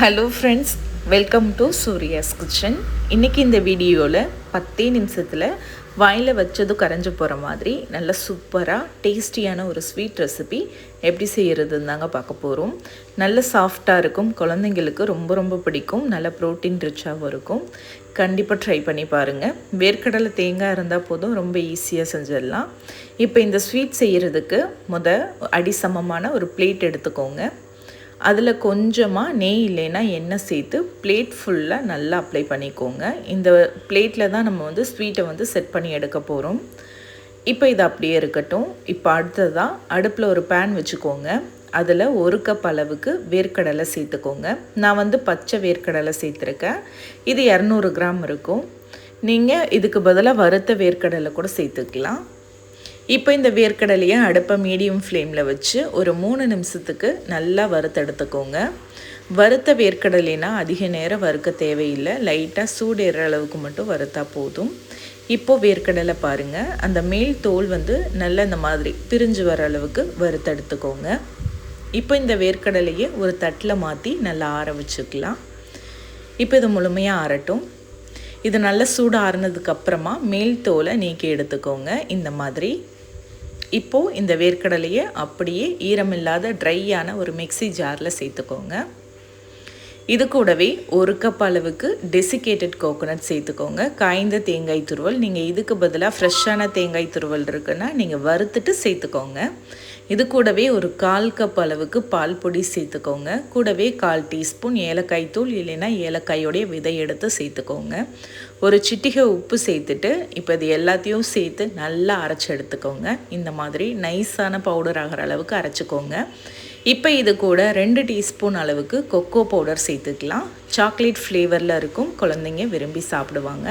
Hello friends, welcome to Surya's kitchen. இன்றைக்கி இந்த வீடியோவில் 10 நிமிஷத்தில் வாயில் வச்சதும் கரைஞ்சி போகிற மாதிரி நல்ல சூப்பராக டேஸ்டியான ஒரு ஸ்வீட் ரெசிபி எப்படி செய்கிறதுன்னு தாங்க பார்க்க போகிறோம். நல்ல சாஃப்டாக இருக்கும், குழந்தைங்களுக்கு ரொம்ப ரொம்ப பிடிக்கும், நல்ல ப்ரோட்டீன் ரிச்சாகவும் இருக்கும். கண்டிப்பாக ட்ரை பண்ணி பாருங்கள். வேர்க்கடலை தேங்காய் இருந்தால் போதும், ரொம்ப ஈஸியாக செஞ்சிடலாம். இப்போ இந்த ஸ்வீட் செய்கிறதுக்கு அடிசமமான ஒரு பிளேட் எடுத்துக்கோங்க. அதில் கொஞ்சமாக நெய் இல்லைன்னா எண்ணெய் சேர்த்து பிளேட் ஃபுல்லாக நல்லா அப்ளை பண்ணிக்கோங்க. இந்த பிளேட்டில் தான் நம்ம ஸ்வீட்டை செட் பண்ணி எடுக்க போகிறோம். இப்போ இது அப்படியே இருக்கட்டும். இப்போ அடுத்ததாக அடுப்பில் ஒரு பேன் வச்சுக்கோங்க. அதில் 1 கப் அளவுக்கு வேர்க்கடலை சேர்த்துக்கோங்க. நான் பச்சை வேர்க்கடலை சேர்த்துருக்கேன். இது 200 கிராம் இருக்கும். நீங்கள் இதுக்கு பதிலாக வறுத்த வேர்க்கடலை கூட சேர்த்துக்கலாம். இப்போ இந்த வேர்க்கடலையை அடுப்பை மீடியம் ஃப்ளேமில் வச்சு ஒரு 3 நிமிஷத்துக்கு நல்லா வறுத்தெடுத்துக்கோங்க. வறுத்த வேர்க்கடலைனா அதிக நேரம் வறுக்க தேவையில்லை, லைட்டாக சூடேற அளவுக்கு மட்டும் வறுத்தா போதும். இப்போது வேர்க்கடலை பாருங்கள், அந்த மேல் தோல் நல்லா இந்த மாதிரி பிரிஞ்சு வர அளவுக்கு வறுத்தெடுத்துக்கோங்க. இப்போ இந்த வேர்க்கடலையை ஒரு தட்டில் மாற்றி நல்லா ஆற வச்சுக்கலாம். இப்போ இது முழுமையாக ஆறட்டும். இது நல்லா சூடு ஆறுனதுக்கப்புறமா மேல் தோலை நீக்கி எடுத்துக்கோங்க. இந்த மாதிரி இப்போது இந்த வேர்க்கடலையை அப்படியே ஈரமில்லாத ட்ரையான ஒரு மிக்ஸி ஜாரில் சேர்த்துக்கோங்க. இது கூடவே 1 கப் அளவுக்கு டெசிகேட்டட் கோகோனட் சேர்த்துக்கோங்க. காய்ந்த தேங்காய் துருவல். நீங்கள் இதுக்கு பதிலாக ஃப்ரெஷ்ஷான தேங்காய் துருவல் இருக்குன்னா நீங்கள் வறுத்துட்டு சேர்த்துக்கோங்க. இது கூடவே ஒரு 1/4 கப் அளவுக்கு பால் பொடி சேர்த்துக்கோங்க. கூடவே 1/4 டீஸ்பூன் ஏலக்காய் தூள் இல்லைன்னா ஏலக்காயோடைய விதை எடுத்து சேர்த்துக்கோங்க. ஒரு சிட்டிகை உப்பு சேர்த்துட்டு இப்போ இது எல்லாத்தையும் சேர்த்து நல்லா அரைச்சி எடுத்துக்கோங்க. இந்த மாதிரி நைஸான பவுடர் ஆகிற அளவுக்கு அரைச்சிக்கோங்க. இப்போ இது கூட 2 டீஸ்பூன் அளவுக்கு கொக்கோ பவுடர் சேர்த்துக்கலாம். சாக்லேட் ஃப்ளேவரில் இருக்கும், குழந்தைங்க விரும்பி சாப்பிடுவாங்க.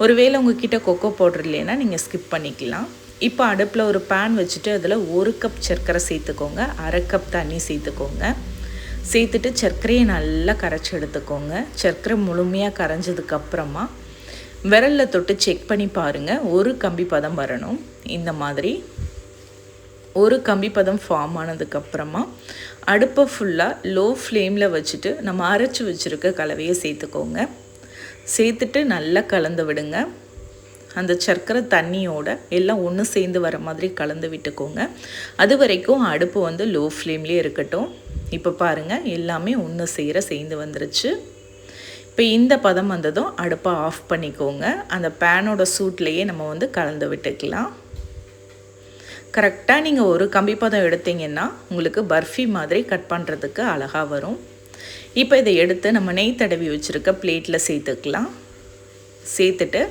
ஒருவேளை உங்ககிட்ட கொக்கோ பவுடர் இல்லைன்னா நீங்கள் ஸ்கிப் பண்ணிக்கலாம். இப்போ அடுப்பில் ஒரு பேன் வச்சுட்டு அதில் 1 கப் சர்க்கரை சேர்த்துக்கோங்க. 1/2 கப் தண்ணி சேர்த்துக்கோங்க. சேர்த்துட்டு சர்க்கரையை நல்லா கரைச்சி எடுத்துக்கோங்க. சர்க்கரை முழுமையாக கரைஞ்சதுக்கப்புறமா விரலில் தொட்டு செக் பண்ணி பாருங்கள், ஒரு கம்பி பதம் வரணும். இந்த மாதிரி ஒரு கம்பி பதம் ஃபார்ம் ஆனதுக்கப்புறமா அடுப்பை ஃபுல்லாக லோ ஃப்ளேமில் வச்சுட்டு நம்ம அரைச்சி வச்சுருக்க கலவையை சேர்த்துக்கோங்க. சேர்த்துட்டு நல்லா கலந்து விடுங்க. அந்த சர்க்கரை தண்ணியோட எல்லாம் ஒன்று சேர்ந்து வர மாதிரி கலந்து விட்டுக்கோங்க. அது வரைக்கும் அடுப்பு லோ ஃப்ளேம்லேயே இருக்கட்டும். இப்போ பாருங்கள், எல்லாமே ஒன்று சேர்ந்து வந்துருச்சு. இப்போ இந்த பதம் வந்ததும் அடுப்பை ஆஃப் பண்ணிக்கோங்க. அந்த பேனோட சூட்லேயே நம்ம கலந்து விட்டுக்கலாம். கரெக்டாக நீங்கள் ஒரு கம்பி பதம் எடுத்தீங்கன்னா உங்களுக்கு பர்ஃபி மாதிரி கட் பண்ணுறதுக்கு அழகாக வரும். இப்போ இதை எடுத்து நம்ம நெய் தடவி வச்சுருக்க பிளேட்டில் சேர்த்துக்கலாம். சேர்த்துட்டு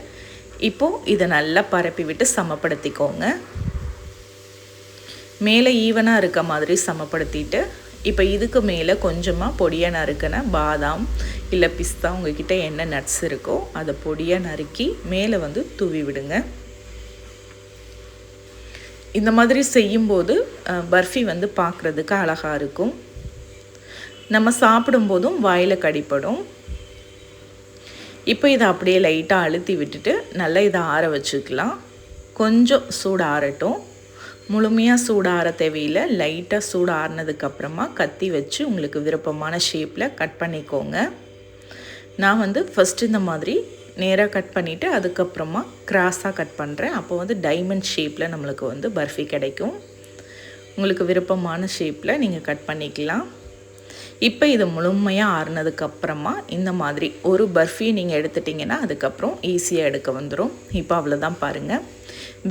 இப்போது இதை நல்லா பரப்பி விட்டு சமப்படுத்திக்கோங்க. மேலே ஈவனாக இருக்க மாதிரி சமப்படுத்திட்டு இப்போ இதுக்கு மேலே கொஞ்சமாக பொடியாக நறுக்கின பாதாம் இல்லை பிஸ்தா, உங்ககிட்ட என்ன நட்ஸ் இருக்கோ அதை பொடியாக நறுக்கி மேலே தூவி விடுங்க. இந்த மாதிரி செய்யும்போது பர்ஃபி பார்க்குறதுக்கு அழகாக இருக்கும். நம்ம சாப்பிடும்போதும் வாயில் கடிப்படும். இப்போ இதை அப்படியே லைட்டாக அழுத்தி விட்டுட்டு நல்லா இதை ஆற வச்சுக்கலாம். கொஞ்சம் சூடு ஆறட்டும். முழுமையாக சூடு ஆற தேவையில், லைட்டாக சூடு ஆறினதுக்கப்புறமா கத்தி வச்சு உங்களுக்கு விருப்பமான ஷேப்பில் கட் பண்ணிக்கோங்க. நான் ஃபஸ்ட்டு இந்த மாதிரி நேராக கட் பண்ணிவிட்டு அதுக்கப்புறமா கிராஸாக கட் பண்ணுறேன். அப்போ டைமண்ட் ஷேப்பில் நம்மளுக்கு பர்ஃபி கிடைக்கும். உங்களுக்கு விருப்பமான ஷேப்பில் நீங்கள் கட் பண்ணிக்கலாம். இப்போ இது முழுமையாக ஆறுனதுக்கப்புறமா இந்த மாதிரி ஒரு பர்ஃபி நீங்கள் எடுத்துட்டிங்கன்னா அதுக்கப்புறம் ஈஸியாக எடுக்க வந்துடும். இப்போ அவ்வளோதான் பாருங்கள்,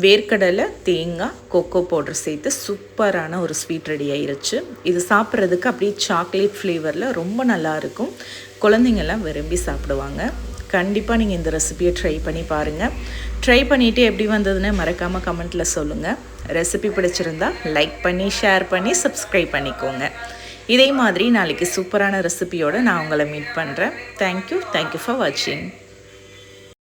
வேர்க்கடலை தேங்காய் கொக்கோ பவுடர் சேர்த்து சூப்பரான ஒரு ஸ்வீட் ரெடி ஆயிருச்சு. இது சாப்பிட்றதுக்கு அப்படியே சாக்லேட் ஃப்ளேவரில் ரொம்ப நல்லாயிருக்கும். குழந்தைங்கள்லாம் விரும்பி சாப்பிடுவாங்க. கண்டிப்பாக நீங்கள் இந்த ரெசிபியை ட்ரை பண்ணி பாருங்கள். ட்ரை பண்ணிவிட்டு எப்படி வந்ததுன்னு மறக்காமல் கமெண்ட்டில் சொல்லுங்கள். ரெசிபி பிடிச்சிருந்தா லைக் பண்ணி ஷேர் பண்ணி சப்ஸ்கிரைப் பண்ணிக்கோங்க. இதே மாதிரி நாளைக்கு சூப்பரான ரெசிபியோடு நான் உங்களை மீட் பண்ணுறேன். தேங்க்யூ ஃபார் வாட்சிங்.